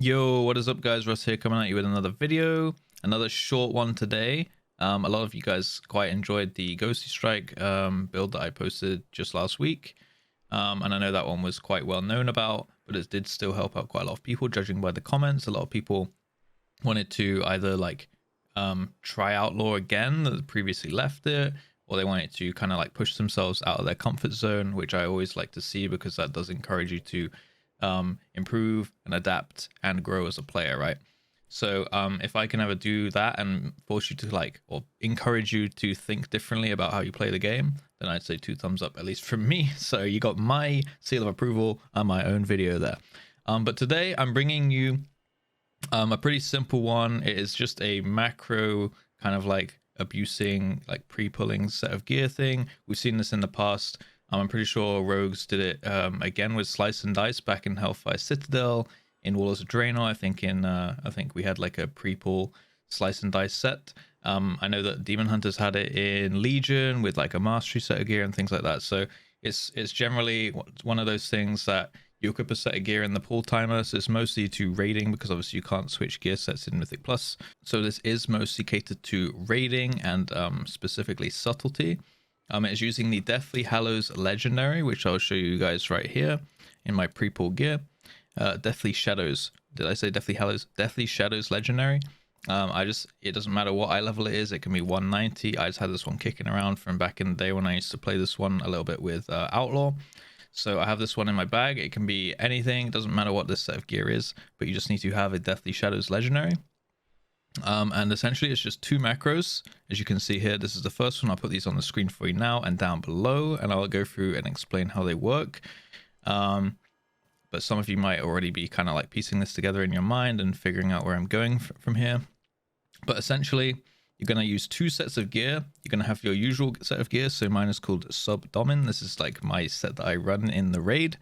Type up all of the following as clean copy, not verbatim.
Yo, what is up guys? Russ here coming at you with another video, another short one today. A lot of you guys quite enjoyed the Ghosty Strike build that I posted just last week. And I know that one was quite well known about, but it did still help out quite a lot of people, judging by the comments. A lot of people wanted to either like try Outlaw again that previously left it, or they wanted to kind of like push themselves out of their comfort zone, which I always like to see because that does encourage you to improve and adapt and grow as a player, right? So if I can ever do that and force you to like, or encourage you to think differently about how you play the game, then I'd say 2 thumbs up, at least from me. So you got my seal of approval on my own video there. But today I'm bringing you a pretty simple one. It is just a macro kind of like abusing, like pre-pulling set of gear thing. We've seen this in the past. I'm pretty sure Rogues did it again with Slice and Dice back in Hellfire Citadel, in Warlords of Draenor. I think we had like a pre-pull Slice and Dice set. I know that Demon Hunters had it in Legion with like a mastery set of gear and things like that. So it's generally one of those things that you equip a set of gear in the pull timer. So it's mostly to raiding, because obviously you can't switch gear sets in Mythic Plus. So this is mostly catered to raiding and specifically subtlety. It's using the Deathly Hallows Legendary, which I'll show you guys right here in my pre-pull gear. Deathly Shadows. Did I say Deathly Hallows? Deathly Shadows Legendary. It doesn't matter what eye level it is. It can be 190. I just had this one kicking around from back in the day when I used to play this one a little bit with Outlaw. So I have this one in my bag. It can be anything. It doesn't matter what this set of gear is, but you just need to have a Deathly Shadows Legendary. And essentially it's just 2 macros. As you can see here, this is the first one. I'll put these on the screen for you now and down below, and I'll go through and explain how they work. But some of you might already be kind of like piecing this together in your mind and figuring out where I'm going from here. But essentially, you're going to use 2 sets of gear. You're going to have your usual set of gear. So mine is called Subdomin. This is like my set that I run in the raid.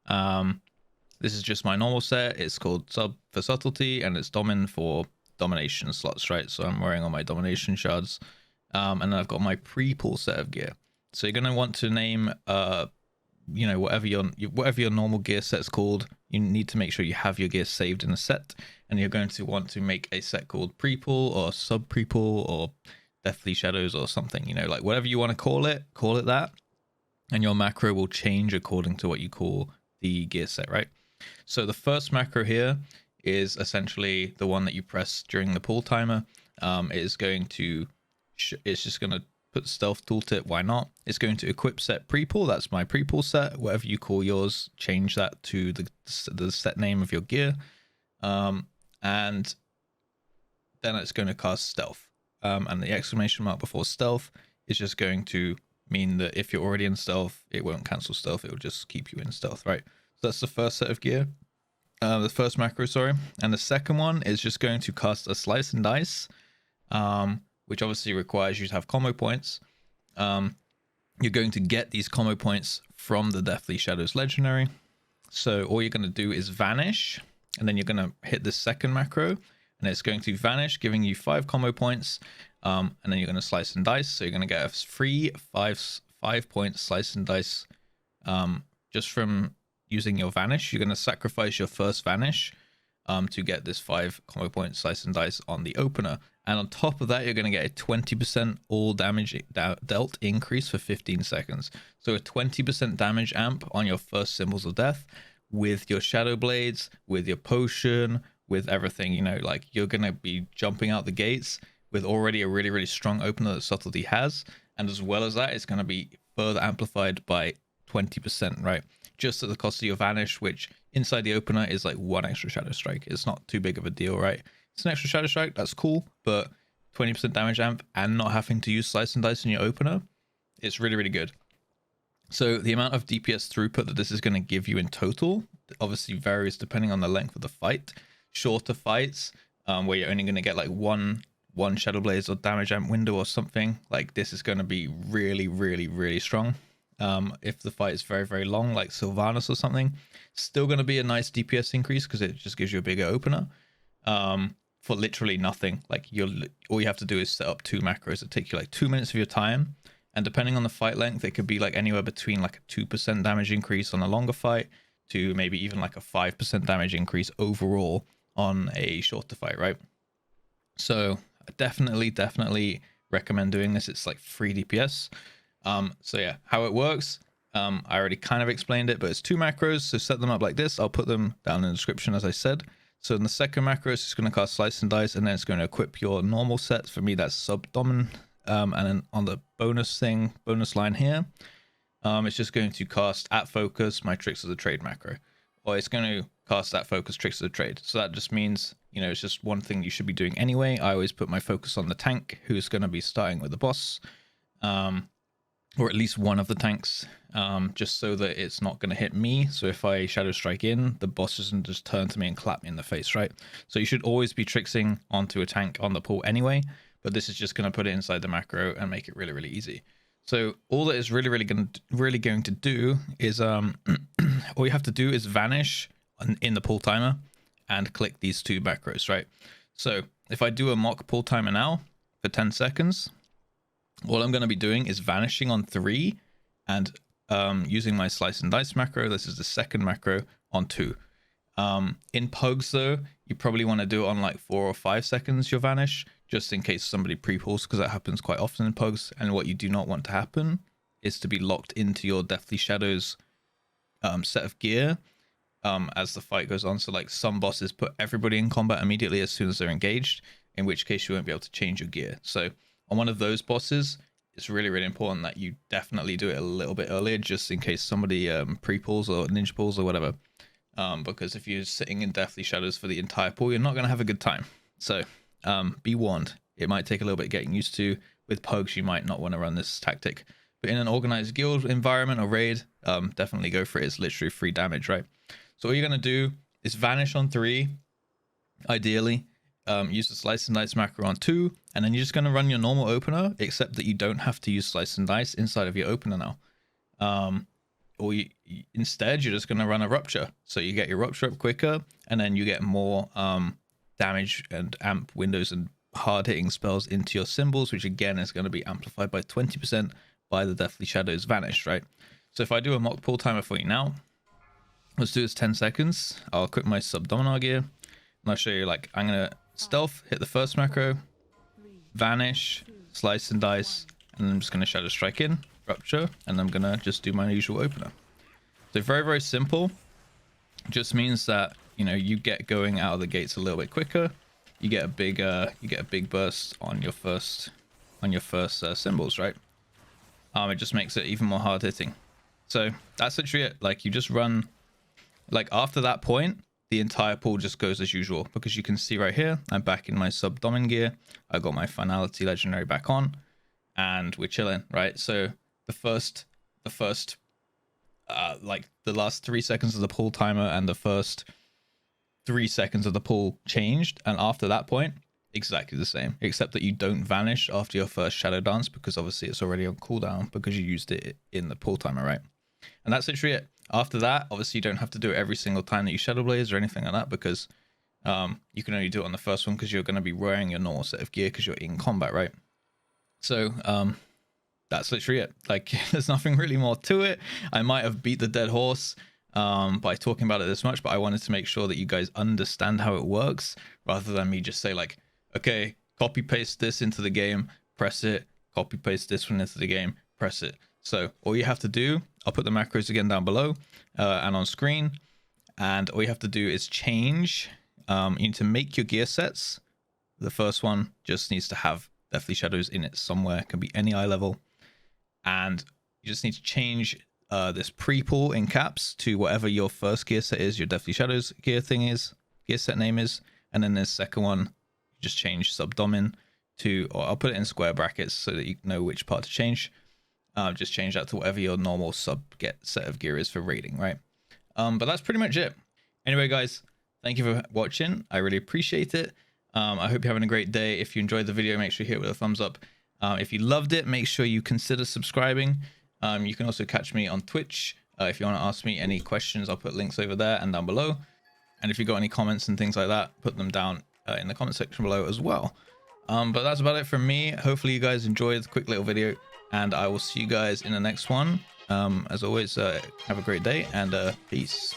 This is just my normal set. It's called Sub for Subtlety, and it's Domin for domination slots, right? So I'm wearing all my domination shards, and then I've got my pre-pull set of gear. So you're going to want to name whatever your normal gear set's called. You need to make sure you have your gear saved in a set, and you're going to want to make a set called pre-pull or sub pre-pull or Deathly Shadows or something, like whatever you want to call it that, and your macro will change according to what you call the gear set, right? So the first macro here is essentially the one that you press during the pull timer. It's just going to put stealth tooltip. Why not? It's going to equip set pre-pull. That's my pre-pull set. Whatever you call yours, change that to the set name of your gear. And then it's going to cast stealth. And the exclamation mark before stealth is just going to mean that if you're already in stealth, it won't cancel stealth. It will just keep you in stealth, right? So that's the first set of gear. The first macro, sorry. And the second one is just going to cast a Slice and Dice, which obviously requires you to have combo points. You're going to get these combo points from the Deathly Shadows Legendary. So all you're going to do is vanish, and then you're going to hit the second macro, and it's going to vanish, giving you 5 combo points, and then you're going to Slice and Dice. So you're going to get a free 5-point Slice and Dice just from using your vanish. You're going to sacrifice your first vanish to get this 5 combo point Slice and Dice on the opener, and on top of that you're going to get a 20% all damage dealt increase for 15 seconds. So a 20% damage amp on your first Symbols of Death with your Shadow Blades, with your potion, with everything. Like you're going to be jumping out the gates with already a really, really strong opener that Subtlety has, and as well as that, it's going to be further amplified by 20%, right? Just at the cost of your vanish, which inside the opener is like 1 extra Shadow Strike. It's not too big of a deal, right? It's an extra Shadow Strike, that's cool, but 20% damage amp and not having to use Slice and Dice in your opener, it's really, really good. So the amount of DPS throughput that this is going to give you in total obviously varies depending on the length of the fight. Shorter fights, where you're only going to get like one Shadow Blaze or damage amp window or something, like this is going to be really, really, really strong. If the fight is very, very long, like Sylvanas or something, still going to be a nice DPS increase because it just gives you a bigger opener for literally nothing. Like all you have to do is set up 2 macros that take you like 2 minutes of your time, and depending on the fight length, it could be like anywhere between like a 2% damage increase on a longer fight to maybe even like a 5% damage increase overall on a shorter fight, right? So I definitely recommend doing this. It's like 3 DPS. So yeah, how it works, I already kind of explained it, but it's 2 macros, so set them up like this. I'll put them down in the description as I said. So in the second macro, it's going to cast Slice and Dice, and then it's going to equip your normal sets. For me, that's Subdomin. And then on the bonus line here, it's just going to cast at focus my Tricks of the Trade macro, or it's going to cast at focus Tricks of the Trade. So that just means, you know, it's just one thing you should be doing anyway. I always put my focus on the tank, who's going to be starting with the boss, or at least one of the tanks, just so that it's not going to hit me. So if I Shadow Strike in, the boss doesn't just turn to me and clap me in the face, right? So you should always be tricksing onto a tank on the pool anyway, but this is just going to put it inside the macro and make it really easy. So all that is really going to do is all you have to do is vanish in the pull timer and click these 2 macros, right? So if I do a mock pull timer now for 10 seconds, all I'm going to be doing is vanishing on 3 and using my Slice and Dice macro. This is the second macro on 2. In pugs though, you probably want to do it on like 4 or 5 seconds you'll vanish, just in case somebody pre-pulls, because that happens quite often in pugs. And what you do not want to happen is to be locked into your Deathly Shadows set of gear as the fight goes on. So like some bosses put everybody in combat immediately as soon as they're engaged, in which case you won't be able to change your gear. So on one of those bosses, it's really important that you definitely do it a little bit earlier, just in case somebody pre-pulls or ninja pulls or whatever. Because if you're sitting in Deathly Shadows for the entire pool, you're not going to have a good time. So be warned, it might take a little bit getting used to. With pugs, you might not want to run this tactic, but in an organized guild environment or raid, definitely go for it. It's literally free damage, right? So all you're going to do is vanish on 3, ideally. Use the Slice and Dice macro on 2, and then you're just going to run your normal opener, except that you don't have to use Slice and Dice inside of your opener now. Or instead, you're just going to run a Rupture. So you get your Rupture up quicker, and then you get more damage and amp windows and hard-hitting spells into your symbols, which again is going to be amplified by 20% by the Deathly Shadows vanished, right? So if I do a mock pull timer for you now, let's do this 10 seconds. I'll equip my Subdominar gear, and I'll show you, like, I'm going to stealth, hit the first macro, vanish, Slice and Dice, and I'm just going to Shadow Strike in, Rupture, and I'm going to just do my usual opener. So very simple. Just means that, you know, you get going out of the gates a little bit quicker. You get a big burst on your first symbols, right? It just makes it even more hard hitting. So that's literally it. Like, you just run, like, after that point, the entire pool just goes as usual, because you can see right here, I'm back in my Subdomin gear. I got my Finality Legendary back on, and we're chilling, right? So like the last 3 seconds of the pull timer and the first 3 seconds of the pull changed, and after that point, exactly the same, except that you don't vanish after your first Shadow Dance, because obviously it's already on cooldown because you used it in the pull timer, right? And that's literally it. After that, obviously you don't have to do it every single time that you Shadow Blaze or anything like that, because you can only do it on the first one because you're going to be wearing your normal set of gear because you're in combat, right? So that's literally it. Like, there's nothing really more to it. I might have beat the dead horse by talking about it this much, but I wanted to make sure that you guys understand how it works, rather than me just say like, okay, copy paste this into the game, press it, copy paste this one into the game, press it. So all you have to do, I'll put the macros again down below and on screen, and all you have to do is change. You need to make your gear sets. The first one just needs to have Deathly Shadows in it somewhere. It can be any eye level, and you just need to change this pre-pull in caps to whatever your first gear set is, your Deathly Shadows gear set name is, and then this second one, you just change Subdomin to, or I'll put it in square brackets so that you know which part to change. Just change that to whatever your normal set of gear is for raiding, right? But that's pretty much it. Anyway, guys, thank you for watching. I really appreciate it. I hope you're having a great day. If you enjoyed the video, make sure you hit it with a thumbs up. If you loved it, make sure you consider subscribing. You can also catch me on Twitch. If you want to ask me any questions, I'll put links over there and down below. And if you've got any comments and things like that, put them down in the comment section below as well. But that's about it from me. Hopefully you guys enjoyed the quick little video, and I will see you guys in the next one. As always, have a great day, and peace.